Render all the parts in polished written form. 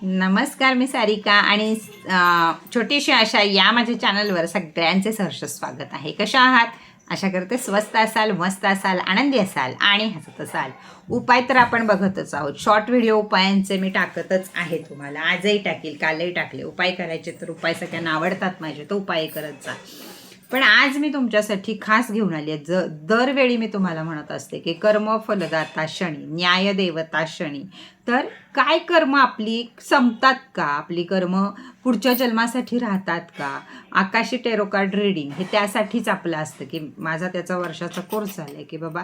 नमस्कार, मी सारिका आणि छोटीशी आशा या माझ्या चॅनलवर सगळ्यांचे सहर्ष स्वागत आहे. कशा आहात? आशा करते स्वस्त असाल, मस्त असाल, आनंदी असाल आणि हसत असाल. उपाय तर आपण बघतच आहोत. शॉर्ट व्हिडिओ उपायांचे मी टाकतच आहे तुम्हाला. आजही टाकील, कालही टाकले. उपाय करायचे तर उपाय सगळ्यांना आवडतात माझे, तर उपाय करत जा. पण आज मी तुमच्यासाठी खास घेऊन आली आहे. दरवेळी मी तुम्हाला म्हणत असते की कर्म फलदाता शनी, न्याय देवता शनी. तर काय कर्म आपली संपतात का? आपली कर्म पुढच्या जन्मासाठी राहतात का? आकाशी टेरो कार्ड रीडिंग हे त्यासाठीच आपलं असतं की माझा त्याचा वर्षाचा कोर्स झाला आहे की बाबा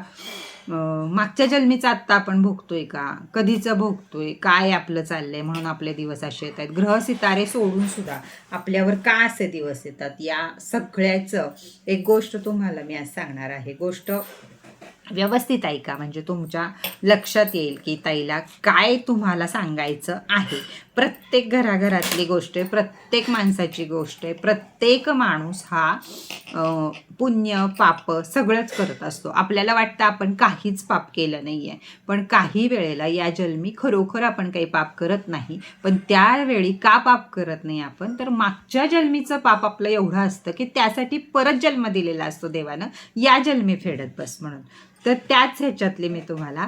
मागच्या जन्मीचा आत्ता आपण भोगतोय का? कधीचं भोगतोय? काय आपलं चाललंय म्हणून आपले दिवस असे येत आहेत. ग्रह सितारे सोडून सुद्धा आपल्यावर का असे दिवस येतात, या सगळ्याचं एक गोष्ट तुम्हाला मी आज सांगणार आहे. गोष्ट व्यवस्थित ऐका, म्हणजे तुमच्या लक्षात येईल की ताईला काय तुम्हाला सांगायचं आहे. प्रत्येक घराघरातली गोष्ट आहे, प्रत्येक माणसाची गोष्ट आहे. प्रत्येक माणूस हा पुण्य पाप सगळंच करत असतो. आपल्याला वाटतं आपण काहीच पाप केलं नाही आहे, पण काही वेळेला या जन्मी खरोखर आपण काही पाप करत नाही. पण त्यावेळी का पाप करत नाही आपण, तर मागच्या जन्मीचं पाप आपलं एवढं असतं की त्यासाठी परत जन्म दिलेला असतो देवानं, या जन्मी फेडत बस म्हणून. तर त्याच ह्याच्यातली मी तुम्हाला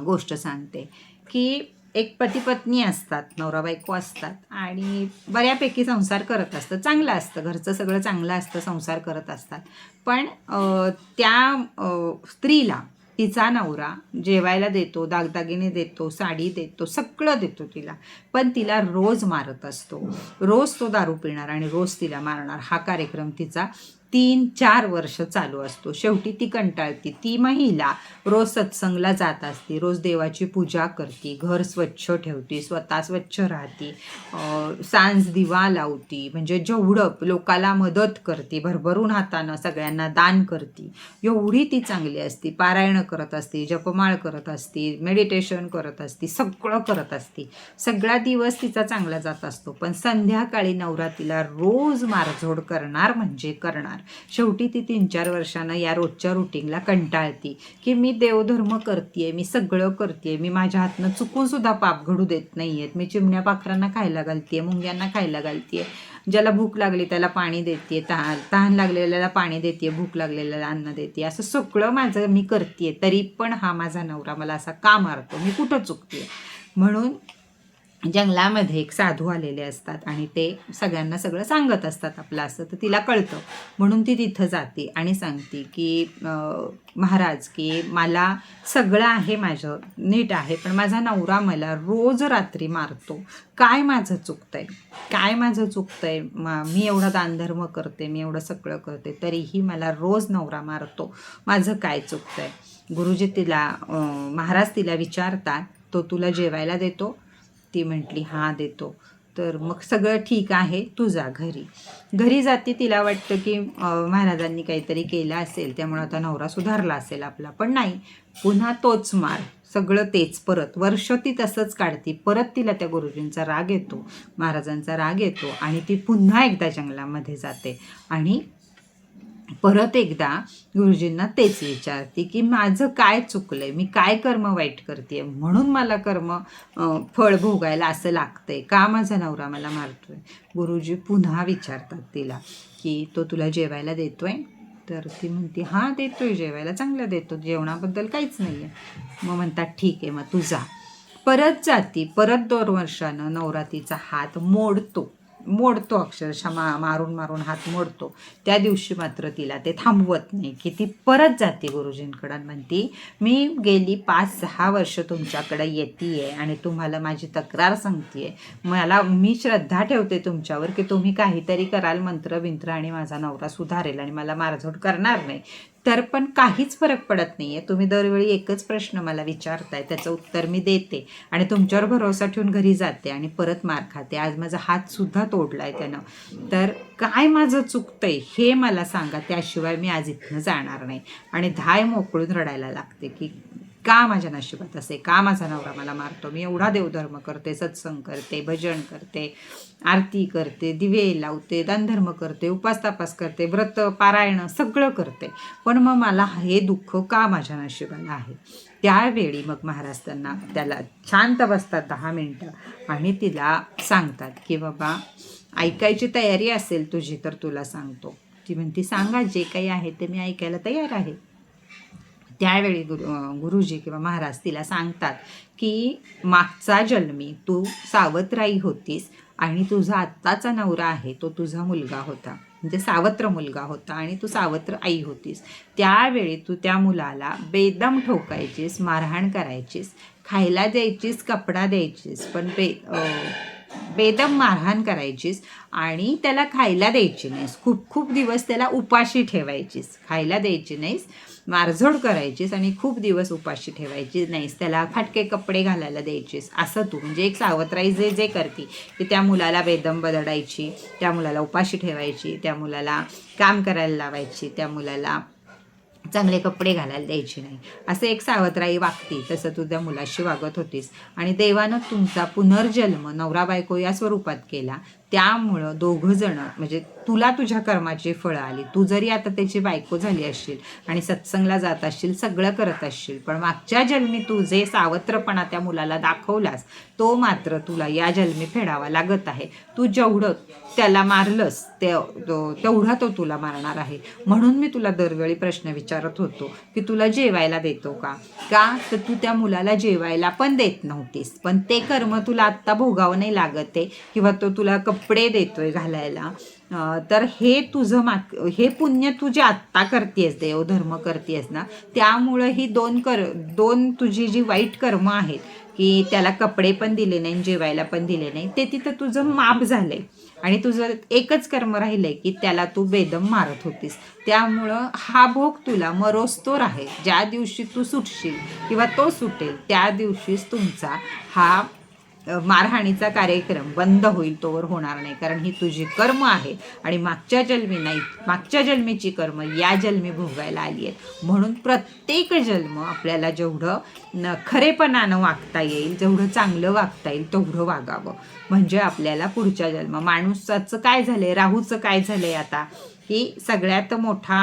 गोष्ट सांगते की एक पती पत्नी असतात, नवरा बायको असतात आणि बऱ्यापैकी संसार करत असतं, चांगलं असतं, घरचं सगळं चांगलं असतं, संसार करत असतात. पण त्या स्त्रीला तिचा नवरा जेवायला देतो, दागदागिने देतो, साडी देतो, सगळं देतो तिला, पण तिला रोज मारत असतो. रोज तो दारू पिणार आणि रोज तिला मारणार. हा कार्यक्रम तिचा 3-4 वर्ष चालू असतो. शेवटी ती कंटाळती. ती महिला रोज सत्संगला जात असते, रोज देवाची पूजा करते, घर स्वच्छ ठेवते, स्वतः स्वच्छ राहते, सांज दिवा लावती, म्हणजे जेवढं लोकाला मदत करते, भरभरून हातानं सगळ्यांना दान करते, एवढी ती चांगली असते. पारायण करत असते, जपमाळ करत असते, मेडिटेशन करत असते, सगळं करत असते. सगळा दिवस तिचा चांगला जात असतो. पण संध्याकाळी नवरा तिला रोज मारझोड करणार म्हणजे करणार. शेवटी ती 3-4 वर्षानं या रोजच्या रुटीनला कंटाळती की मी देवधर्म करते, मी सगळं करते, मी माझ्या हातनं चुकून सुद्धा पाप घडू देत नाही आहेत, मी चिमण्या पाखरांना खायला घालते, मुंग्यांना खायला घालते, ज्याला भूक लागली त्याला पाणी देते, तहान लागलेल्याला पाणी देते, भूक लागलेल्याला अन्न देते, असं सगळं माझं मी करते, तरी पण हा माझा नवरा मला असा का मारतो, मी कुठं चुकते. म्हणून जंगलामध्ये एक साधू आलेले असतात आणि ते सगळ्यांना सगळं सांगत असतात आपलं असं. तर तिला कळतं, म्हणून ती तिथं जाते आणि सांगते की महाराज, की मला सगळं आहे, माझं नीट आहे, पण माझा नवरा मला रोज रात्री मारतो. काय माझं चुकतंय? काय माझं चुकतंय? मी एवढा दानधर्म करते, मी एवढं सगळं करते, तरीही मला रोज नवरा मारतो. माझं काय चुकतंय? गुरुजी तिला महाराज तिला विचारतात, तो तुला जेवायला देतो? ती म्हटली हां देतो. तर मग सगळं ठीक आहे, तू जा घरी. घरी जाते, तिला वाटतं की महाराजांनी काहीतरी केलं असेल, त्यामुळे आता नवरा सुधारला असेल आपला, पण नाही, पुन्हा तोच मार, सगळं तेच. परत वर्ष ती तसंच काढते. परत तिला त्या गुरुजींचा राग येतो, महाराजांचा राग येतो आणि ती पुन्हा एकदा जंगलामध्ये जाते आणि परत एकदा गुरुजींना तेच विचारते की माझं काय चुकलंय, मी काय कर्म वाईट करते म्हणून मला कर्म फळ भोगायला असं लागतंय का? माझा नवरा मला मारतोय. गुरुजी पुन्हा विचारतात तिला की तो तुला जेवायला देतोय? तर ती म्हणते हां देतोय, जेवायला चांगलं देतो, जेवणाबद्दल काहीच नाही आहे. मग म्हणतात ठीक आहे, मग तू जा. परत जाती, परत 2 वर्षानं नवरा तिचा हात मोडतो अक्षरशः, मारून मारून हात मोडतो. त्या दिवशी मात्र तिला ते थांबवत नाही की ती परत जाते गुरुजींकडं आणि म्हणते मी गेली 5-6 वर्ष तुमच्याकडे येते आणि तुम्हाला माझी तक्रार सांगते, मी श्रद्धा ठेवते तुमच्यावर की तुम्ही काहीतरी कराल, मंत्र आणि माझा नवरा सुधारेल आणि मला मारझोड करणार नाही. तर पण काहीच फरक पडत नाही आहे. तुम्ही दरवेळी एकच प्रश्न मला विचारताय, त्याचं उत्तर मी देते आणि तुमच्यावर भरोसा ठेवून घरी जाते आणि परत मार खाते. आज माझा हातसुद्धा तोडला आहे त्यानं. तर काय माझं चुकतंय हे मला सांगा, त्याशिवाय मी आज इथनं जाणार नाही. आणि धाय मोकळून रडायला लागते की का माझ्या नशिबात असे, का माझा नवरा मला मारतो, मी एवढा देवधर्म करते, सत्संग करते, भजन करते, आरती करते, दिवे लावते, दानधर्म करते, उपास तापास करते, व्रत पारायण सगळं करते, पण मग मला हे दुःख का माझ्या नशिबाला आहे. त्यावेळी मग महाराज त्याला शांत बसतात 10 मिनटं आणि तिला सांगतात की बाबा ऐकायची तयारी असेल तुझी तर तुला सांगतो. ती म्हणती सांगा, जे काही आहे ते मी ऐकायला तयार आहे. त्यावेळी गुरुजी किंवा महाराज तिला सांगतात की मागचा जन्मी तू सावत्राई होतीस आणि तुझा आत्ताचा नवरा आहे तो तुझा मुलगा होता, म्हणजे सावत्र मुलगा होता आणि तू सावत्र आई होतीस. त्यावेळी तू त्या मुलाला बेदम ठोकायचीस, मारहाण करायचीस, खायला द्यायचीस, कपडा द्यायचीस, पण बेदम मारहाण करायचीच आणि त्याला खायला द्यायची नाहीस. खूप खूप दिवस त्याला उपाशी ठेवायचीस, खायला द्यायची नाहीस, मारझोड करायचीस आणि खूप दिवस उपाशी ठेवायची नाहीस, त्याला फाटके कपडे घालायला द्यायचीस. असं तू म्हणजे एक सावत्राई जे करती की त्या मुलाला बेदम बदडायची, त्या मुलाला उपाशी ठेवायची, त्या मुलाला काम करायला लावायची, त्या मुलाला चांगले कपडे घालायला द्यायचे नाही, असं एक सावत्राई वागती तसं तू त्या मुलाशी वागत होतीस. आणि देवानं तुमचा पुनर्जन्म नवरा बायको या स्वरूपात केला. त्यामुळं दोघं जण म्हणजे तुला तुझ्या कर्माची फळं आली. तू जरी आता त्याची बायको झाली असशील आणि सत्संगला जात असशील, सगळं करत असशील, पण मागच्या जन्मी तू जे सावत्रपणा त्या मुलाला दाखवलास तो मात्र तुला या जन्मी फेडावा लागत आहे. तू जेवढं त्याला मारलंस तेवढा तो तुला मारणार आहे. म्हणून मी तुला दरवेळी प्रश्न विचारत होतो की तुला जेवायला देतो का, तर तू त्या मुलाला जेवायला पण देत नव्हतीस, पण ते कर्म तुला आत्ता भोगावं नाही लागत आहे किंवा तो तुला कपडे देतोय घालायला. तर हे तुझं हे पुण्य तू जे आत्ता करतेस, देवधर्म करतेस ना, त्यामुळं ही दोन तुझी जी वाईट कर्म आहेत की त्याला कपडे पण दिले नाही, जेवायला पण दिले नाही, ते तिथं तुझं माफ झालंय आणि तुझं एकच कर्म राहिलंय की त्याला तू बेदम मारत होतीस. त्यामुळं हा भोग तुला मरोस्तोर आहे. ज्या दिवशी तू सुटशील किंवा तो सुटेल त्या दिवशीच तुमचा हा मारहाणीचा कार्यक्रम बंद होईल, तोवर होणार नाही. कारण ही तुझी कर्म आहे आणि मागच्या जन्मी नाही, मागच्या जन्मीची कर्म या जन्मी भोगायला आली आहेत. म्हणून प्रत्येक जन्म आपल्याला जेवढं खरेपणानं वागता येईल, जेवढं चांगलं वागता येईल तेवढं वागावं. म्हणजे आपल्याला पुढच्या जन्म माणसाचं काय झालंय, राहूचं काय झालंय आता की सगळ्यात मोठा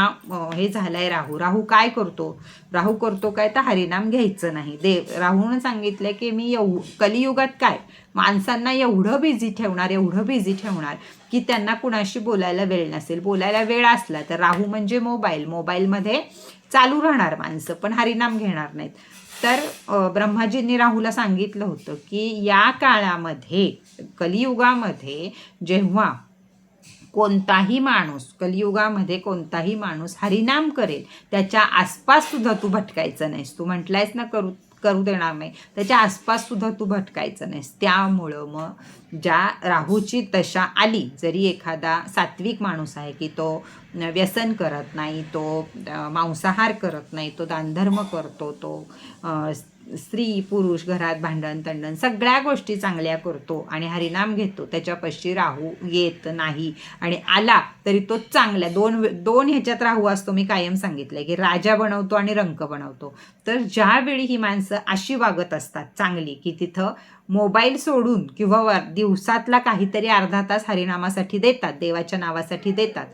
हे झालाय राहू काय करतो काय तर हरिनाम घ्यायचं नाही. राहूनं सांगितलं की मी कलियुगात काय माणसांना एवढं बिझी ठेवणार की त्यांना कुणाशी बोलायला वेळ नसेल. बोलायला वेळ असला तर राहू म्हणजे मोबाईलमध्ये चालू राहणार माणसं, पण हरिनाम घेणार नाहीत. तर ब्रह्माजींनी राहूला सांगितलं होतं की या काळामध्ये कलियुगामध्ये जेव्हा कलियुगामध्ये कोणताही माणूस हरिनाम करेल त्याच्या आसपास सुद्धा तू भटकायचं नाहीस. तू म्हटलायस ना करू देणार नाही, त्याच्या आसपास सुद्धा तू भटकायचं नाहीस. त्यामुळं मग ज्या राहूची दशा आली, जरी एखादा सात्विक माणूस आहे की तो व्यसन करत नाही, तो मांसाहार करत नाही, तो दानधर्म करतो, तो स्त्री पुरुष घरात भांडण तंडण सगळ्या गोष्टी चांगल्या करतो आणि हरिनाम घेतो, त्याच्यापाशी राहू येत नाही आणि आला तरी तो चांगल्या दोन ह्याच्यात राहू असतो. मी कायम सांगितलंय की राजा बनवतो आणि रंक बनवतो. तर ज्यावेळी ही माणसं अशी वागत असतात चांगली की तिथं मोबाईल सोडून किंवा दिवसातला काहीतरी अर्धा तास हरिनामासाठी देतात, देवाच्या नावासाठी देतात,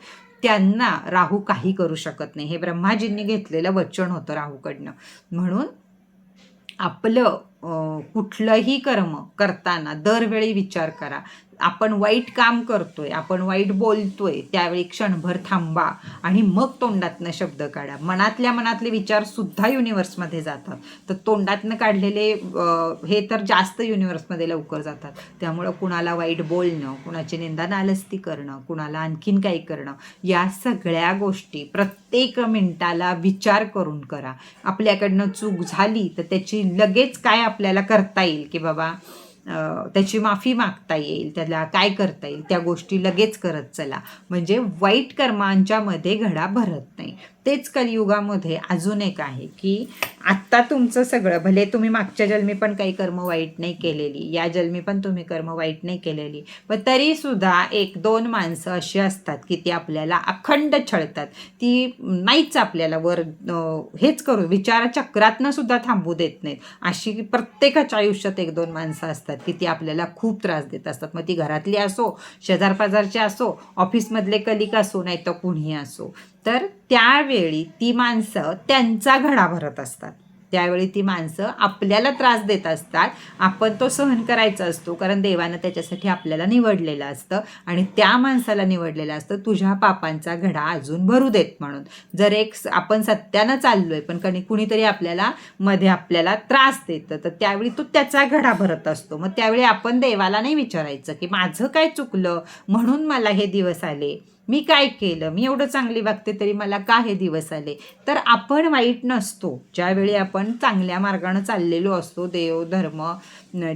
त्यांना राहू काही करू शकत नाही. हे ब्रह्माजींनी घेतलेलं वचन होतं राहूकडनं. म्हणून आपलं कुठलंही कर्म करताना दरवेळी विचार करा. आपण वाईट काम करतोय, आपण वाईट बोलतोय, त्यावेळी क्षणभर थांबा आणि मग तोंडातनं शब्द काढा. मनातले विचार सुद्धा युनिव्हर्समध्ये जातात, तर तोंडातनं काढलेले हे तर जास्त युनिव्हर्समध्ये लवकर जातात. त्यामुळं कुणाला वाईट बोलणं, कुणाची निंदा नालस्ती करणं, कुणाला आणखीन काही करणं, या सगळ्या गोष्टी प्रत्येक मिनिटाला विचार करून करा. आपल्याकडनं चूक झाली तर त्याची लगेच काय आपल्याला करता येईल की बाबा त्याची माफी मागता येईल, त्याला काय करता येईल त्या गोष्टी लगेच करत चला. म्हणजे वाईट कर्मांच्या मध्ये घडा भरत नाही. तेच कलियुगामध्ये अजून एक आहे की आत्ता तुमचं सगळं, भले तुम्ही मागच्या जन्मी पण काही कर्म वाईट नाही केलेली, या जन्मी पण तुम्ही कर्म वाईट नाही केलेली, पण तरीसुद्धा 1-2 माणसं अशी असतात की ती आपल्याला अखंड छळतात. ती नाहीच आपल्याला वर हेच करू विचारचक्रातनं सुद्धा थांबू देत नाहीत. अशी प्रत्येकाच्या आयुष्यात 1-2 माणसं असतात की ती आपल्याला खूप त्रास देत असतात. मग ती घरातली असो, शेजारपाजारची असो, ऑफिसमधले कलिक असो, नाही तर कुणीही असो. तर त्यावेळी ती माणसं त्यांचा घडा भरत असतात. त्यावेळी ती माणसं आपल्याला त्रास देत असतात. आपण तो सहन करायचा असतो, कारण देवानं त्याच्यासाठी आपल्याला निवडलेलं असतं आणि त्या माणसाला निवडलेलं असतं तुझ्या पापांचा घडा अजून भरू देत म्हणून. जर आपण सत्यानं चाललोय पण कुणीतरी आपल्याला त्रास देतं, तर त्यावेळी तो त्याचा घडा भरत असतो. मग त्यावेळी आपण देवाला नाही विचारायचं की माझं काय चुकलं म्हणून मला हे दिवस आले, मी काय केलं, मी एवढं चांगली वागते तरी मला का हे दिवस आले. तर आपण वाईट नसतो. ज्यावेळी आपण चांगल्या मार्गाने चाललेलो असतो, देव धर्म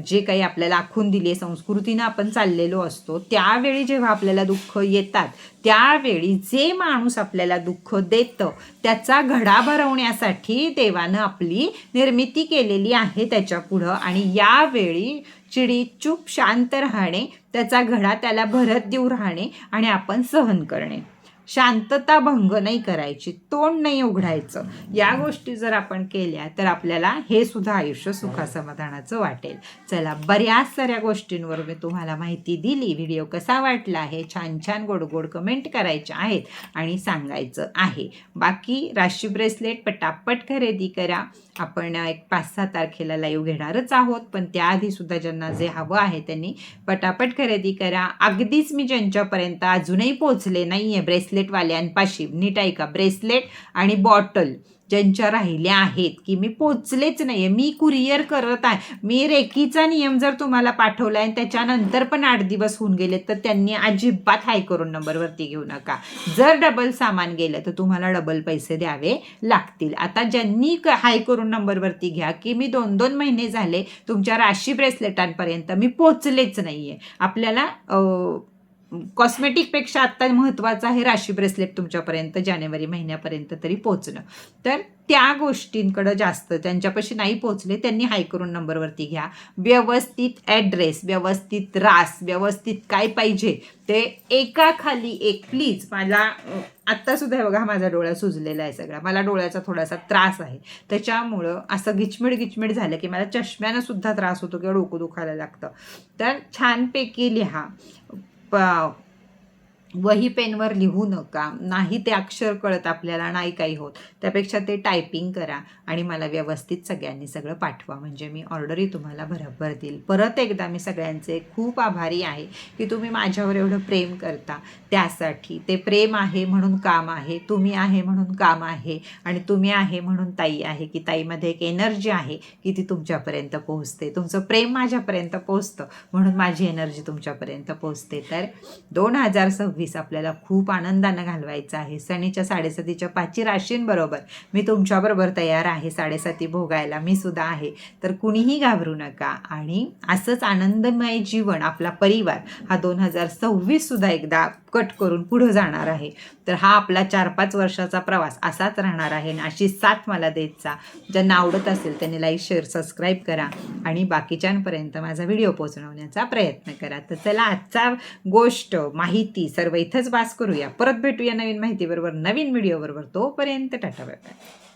जे काही आपल्याला आखून दिले संस्कृतीनं आपण चाललेलो असतो, त्यावेळी जेव्हा आपल्याला दुःख येतात, त्यावेळी जे माणूस आपल्याला दुःख देतं त्याचा घडा भरवण्यासाठी देवानं आपली निर्मिती केलेली आहे त्याच्या पुढं. आणि यावेळी चिडी चूप शांत राहणे, त्याचा घडा त्याला भरत देऊ राहणे आणि आपण सहन करणे. शांतता भंग नाही करायची, तोंड नाही उघडायचं. या गोष्टी जर आपण केल्या तर आपल्याला हे सुद्धा आयुष्य सुखासमाधानाचं वाटेल. चला, बऱ्याच साऱ्या गोष्टींवर मी तुम्हाला माहिती दिली. व्हिडिओ कसा वाटला आहे छान छान गोड गोड कमेंट करायच्या आहेत आणि सांगायचं आहे. बाकी राशी ब्रेसलेट पटापट खरेदी करा. आपण एक 5-6 तारखेला लाईव्ह घेणारच आहोत, पण त्याआधी सुद्धा ज्यांना जे हवं आहे त्यांनी पटापट खरेदी करा. अगदीच मी ज्यांच्यापर्यंत अजूनही पोचले नाही आहे ब्रेसलेटवाल्यांपाशी, नीट ऐका, ब्रेसलेट आणि बॉटल ज्यांच्या राहिल्या आहेत की मी पोचलेच नाही आहे, मी कुरिअर करत आहे, मी रेकीचा नियम जर तुम्हाला पाठवला आहे त्याच्यानंतर पण 8 दिवस होऊन गेले, तर त्यांनी अजिबात हाय करून नंबरवरती घेऊ नका. जर डबल सामान गेलं तर तुम्हाला डबल पैसे द्यावे लागतील. आता ज्यांनी हाय करून नंबरवरती घ्या की मी 2-2 महिने झाले तुमच्या राशी ब्रेसलेटांपर्यंत मी पोचलेच नाही आहे. आपल्याला कॉस्मेटिकपेक्षा आत्ता महत्त्वाचं आहे राशी ब्रेसलेट तुमच्यापर्यंत जानेवारी महिन्यापर्यंत तरी पोचणं. तर त्या गोष्टींकडं जास्त ज्यांच्यापाशी नाही पोचले त्यांनी हाय करून नंबरवरती घ्या. व्यवस्थित ॲड्रेस, व्यवस्थित रास, व्यवस्थित काय पाहिजे ते एकाखाली एक प्लीज. मला आत्तासुद्धा हे बघा, माझा डोळा सुजलेला आहे सगळा, मला डोळ्याचा थोडासा त्रास आहे, त्याच्यामुळं असं गिचमिड झालं की मला चष्म्यानं सुद्धा त्रास होतो किंवा डोकं दुखायला लागतं. तर छानपैकी लिहा. वही पेनवर लिहू नका, नाही ते अक्षर कळत आपल्याला, नाही काही होत. त्यापेक्षा ते टायपिंग करा आणि मला व्यवस्थित सगळ्यांनी सगळं पाठवा, म्हणजे मी ऑर्डरही तुम्हाला बरोबर देईल. परत एकदा मी सगळ्यांचे खूप आभारी आहे की तुम्ही माझ्यावर एवढं प्रेम करता. त्यासाठी ते प्रेम आहे म्हणून काम आहे, तुम्ही आहे म्हणून काम आहे, आणि तुम्ही आहे म्हणून ताई आहे की ताईमध्ये एक एनर्जी आहे की ती तुमच्यापर्यंत पोहोचते. तुमचं प्रेम माझ्यापर्यंत पोहोचतं म्हणून माझी एनर्जी तुमच्यापर्यंत पोहोचते. तर 2026 आपल्याला खूप आनंदानं घालवायचं आहे. शनीच्या 7:30च्या 5 राशींबरोबर मी तुमच्याबरोबर तयार आहे 7:30 भोगायला, मी सुद्धा आहे. तर कुणीही घाबरू नका आणि असंच आनंदमय जीवन आपला परिवार हा 2026 सुद्धा एकदा कट करून पुढं जाणार आहे. तर हा आपला 4-5 वर्षाचा प्रवास असाच राहणार आहे आणि अशी साथ मला देत जा. ज्यांना आवडत असेल त्यांनी लाईक, शेअर, सबस्क्राईब करा आणि बाकीच्यांपर्यंत माझा व्हिडिओ पोहोचवण्याचा प्रयत्न करा. तर चला, आजचा गोष्ट माहिती सर्व इथंच बास करूया. परत भेटूया नवीन माहितीबरोबर, नवीन व्हिडिओबरोबर. तोपर्यंत टाटा बाय बाय.